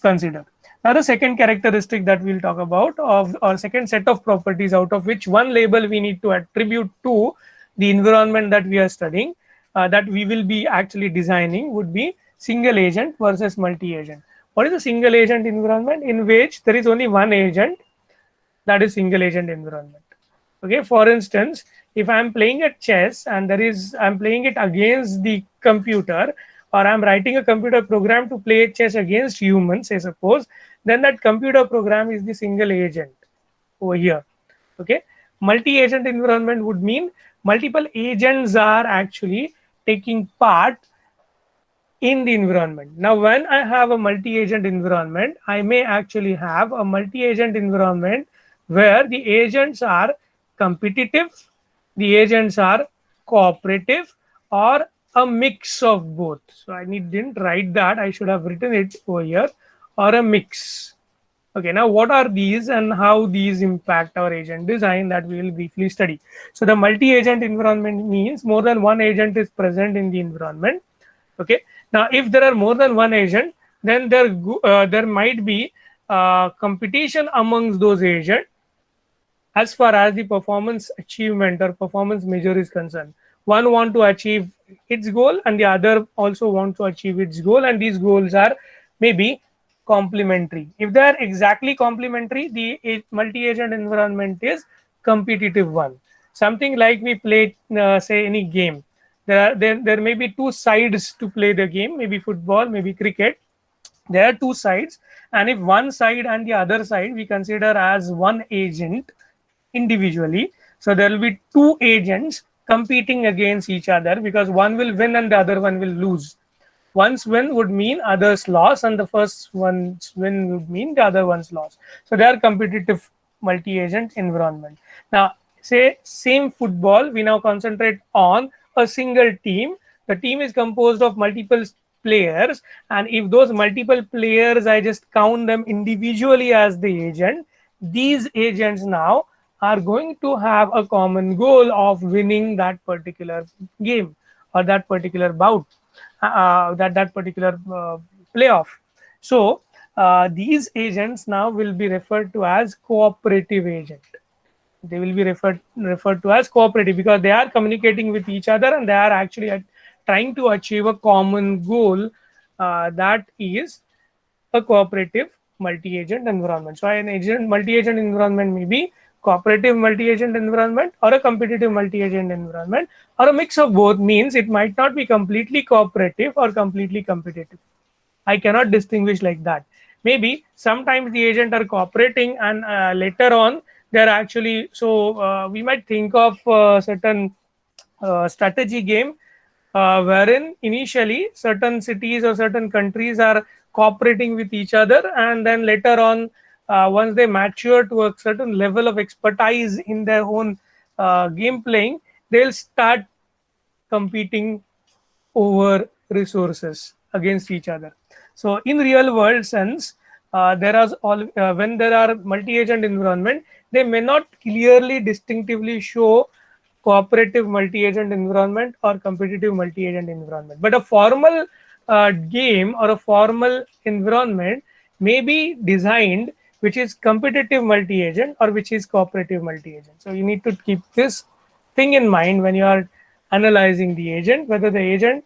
consider. Now the second characteristic that we'll talk about of or second set of properties out of which one label we need to attribute to the environment that we are studying, that we will be actually designing, would be single agent versus multi-agent. What is a single agent environment? In which there is only one agent, that is single agent environment. Okay, for instance, if I'm playing a chess and I'm playing it against the computer, or I'm writing a computer program to play chess against humans, say suppose, then that computer program is the single agent over here. Okay, multi-agent environment would mean multiple agents are actually taking part in the environment. Now, when I have a multi-agent environment, I may actually have a multi-agent environment where the agents are competitive, the agents are cooperative, or a mix of both. So I didn't write that. I should have written it over here, or a mix. Okay, now what are these and how these impact our agent design, that we will briefly study. So the multi-agent environment means more than one agent is present in the environment. Okay, now if there are more than one agent, then there might be competition amongst those agents as far as the performance achievement or performance measure is concerned. One want to achieve its goal and the other also want to achieve its goal, and these goals are maybe complementary. If they are exactly complementary, the multi-agent environment is competitive one. Something like we play say any game, there may be two sides to play the game, maybe football, maybe cricket. There are two sides, and if one side and the other side we consider as one agent individually, so there will be two agents competing against each other, because one will win and the other one will lose. One's win would mean others loss, and the first one's win would mean the other one's loss. So they are competitive multi-agent environment. Now say same football, we now concentrate on a single team. The team is composed of multiple players, and if those multiple players, I just count them individually as the agent, these agents now are going to have a common goal of winning that particular game or that particular bout, that particular playoff. So these agents now will be referred to as cooperative agent. They will be referred to as cooperative because they are communicating with each other and they are actually trying to achieve a common goal, that is a cooperative multi-agent environment. So an agent multi-agent environment may be cooperative multi-agent environment or a competitive multi-agent environment, or a mix of both. Means it might not be completely cooperative or completely competitive. I cannot distinguish like that. Maybe sometimes the agent are cooperating and later on they're actually, so we might think of certain strategy game wherein initially certain cities or certain countries are cooperating with each other, and then later on, once they mature to a certain level of expertise in their own game playing, they'll start competing over resources against each other. So in real world sense, there are all when there are multi-agent environment, they may not clearly distinctively show cooperative multi-agent environment or competitive multi-agent environment. But a formal game or a formal environment may be designed which is competitive multi-agent or which is cooperative multi-agent. So you need to keep this thing in mind when you are analyzing the agent, whether the agent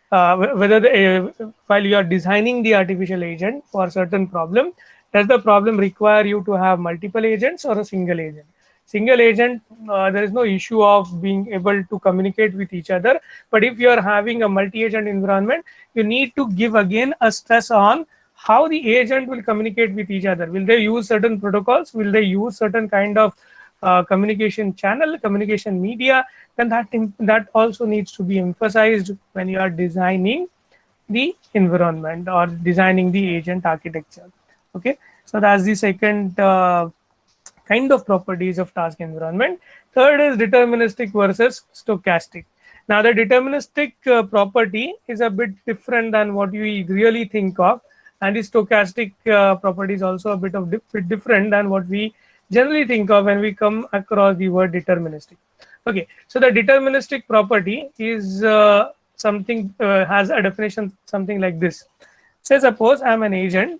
whether while you are designing the artificial agent for a certain problem, does the problem require you to have multiple agents or a single agent. Single agent, there is no issue of being able to communicate with each other, but if you are having a multi-agent environment, you need to give again a stress on how the agent will communicate with each other. Will they use certain protocols? Will they use certain kind of communication channel, communication media? Then that also needs to be emphasized when you are designing the environment or designing the agent architecture. Okay, so that's the second kind of properties of task environment. Third is deterministic versus stochastic. Now the deterministic property is a bit different than what we really think of, and the stochastic property is also a bit different than what we generally think of when we come across the word deterministic. Okay, so the deterministic property is something has a definition something like this. Say suppose I'm an agent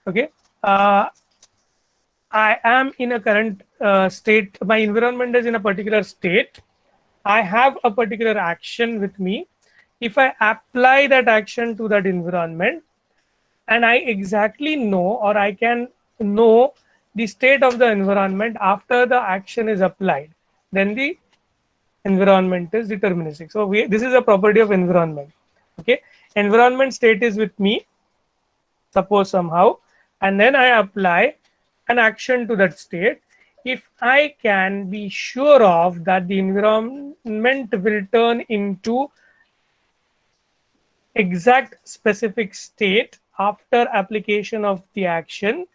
Okay, I am in a current state. My environment is in a particular state. I have a particular action with me. If I apply that action to that environment, and I exactly know, or I can know the state of the environment after the action is applied, then the environment is deterministic. So this is a property of environment. Okay, environment state is with me, suppose somehow, and then I apply an action to that state. If I can be sure of that the environment will turn into exact specific state after application of the action,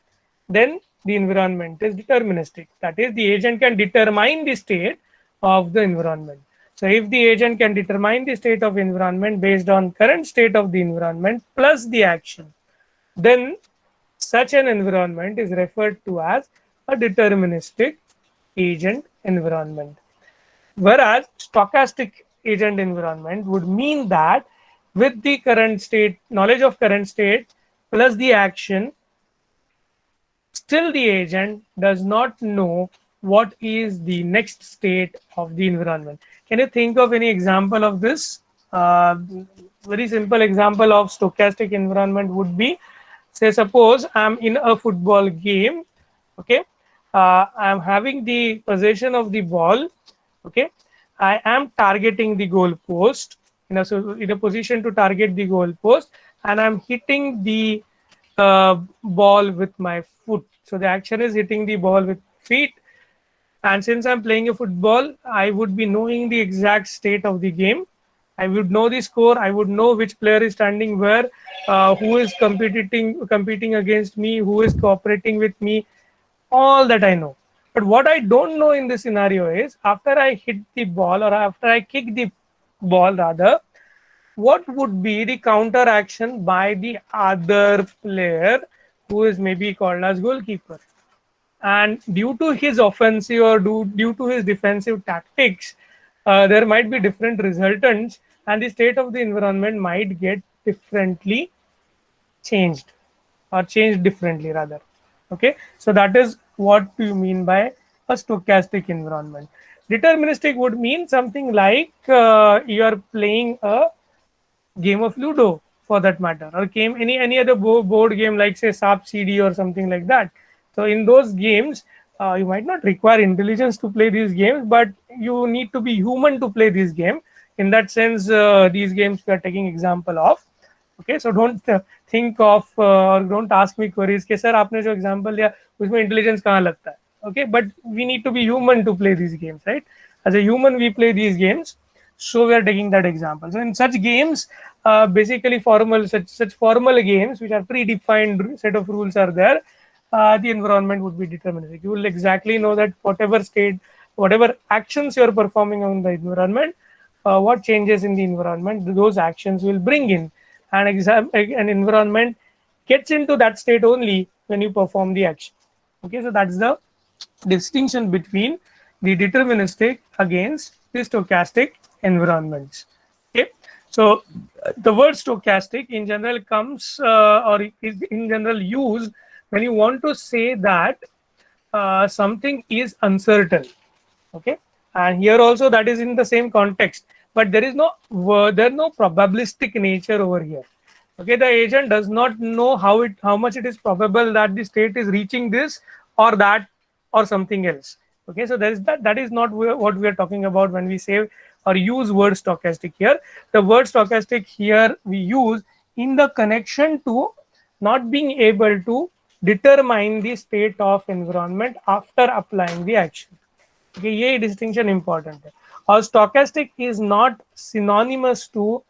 then the environment is deterministic. That is, the agent can determine the state of the environment. So if the agent can determine the state of environment based on current state of the environment plus the action, then such an environment is referred to as a deterministic agent environment. Whereas stochastic agent environment would mean that with the current state, knowledge of current state plus the action, still the agent does not know what is the next state of the environment. Can you think of any example of this? Very simple example of stochastic environment would be, say, suppose I'm in a football game. Okay, I'm having the possession of the ball. Okay, I am targeting the goal post, so in a position to target the goal post, and I'm hitting the ball with my foot. So the action is hitting the ball with feet. And since I'm playing a football, I would be knowing the exact state of the game. I would know the score. I would know which player is standing where, who is competing against me, who is cooperating with me. All that I know. But what I don't know in this scenario is, after I hit the ball, or after I kick the ball rather, what would be the counter action by the other player who is maybe called as goalkeeper. And due to his offensive or due to his defensive tactics, there might be different resultants, and the state of the environment might get differently changed, or changed differently rather. Okay, so that is what do you mean by a stochastic environment. Deterministic would mean something like you are playing a game of Ludo, for that matter, or game any other board game like, say, Sap CD or something like that. So in those games, you might not require intelligence to play these games, but you need to be human to play this game. In that sense, these games we are taking example of. Okay, so don't think of or don't ask me queries कि sir आपने जो example दिया उसमें intelligence कहाँ लगता है. Okay, but we need to be human to play these games, right? As a human we play these games, so we are taking that example. So in such games, basically such formal games which are predefined set of rules are there. The environment would be deterministic. You will exactly know that whatever state, whatever actions you are performing on the environment, what changes in the environment those actions will bring in. And an environment gets into that state only when you perform the action. Okay, so that's the distinction between the deterministic against the stochastic environments. Okay, so the word stochastic in general comes or is in general used when you want to say that something is uncertain. Okay, and here also that is in the same context, but there is no probabilistic nature over here. Okay, the agent does not know how much it is probable that the state is reaching this or that or something else. Okay, so there is that is not what we are talking about when we say or use word stochastic here. The word stochastic here we use in the connection to not being able to determine the state of environment after applying the action. Okay, ये distinction important है. और stochastic is not synonymous to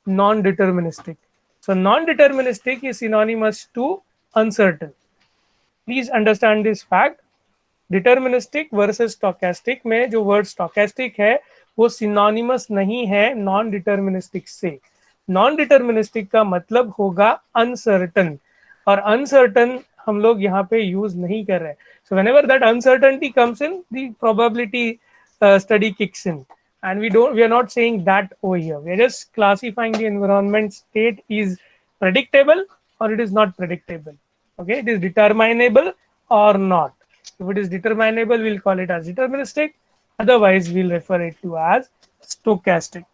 non-deterministic. So non-deterministic is synonymous to uncertain. Please understand this fact. Deterministic versus stochastic में जो word stochastic है वो synonymous नहीं है non deterministic से. नॉन डिटर्मिनिस्टिक का मतलब होगा अनसर्टन, और अनसर्टन हम लोग यहाँ पे यूज नहीं कर रहे. So whenever that uncertainty comes in, the probability study kicks in, and we are not saying that over here. We are just classifying the environment state is predictable or it is not predictable. Okay, it is determinable or not. If it is determinable, we'll call it as deterministic. Otherwise, we'll refer it to as stochastic.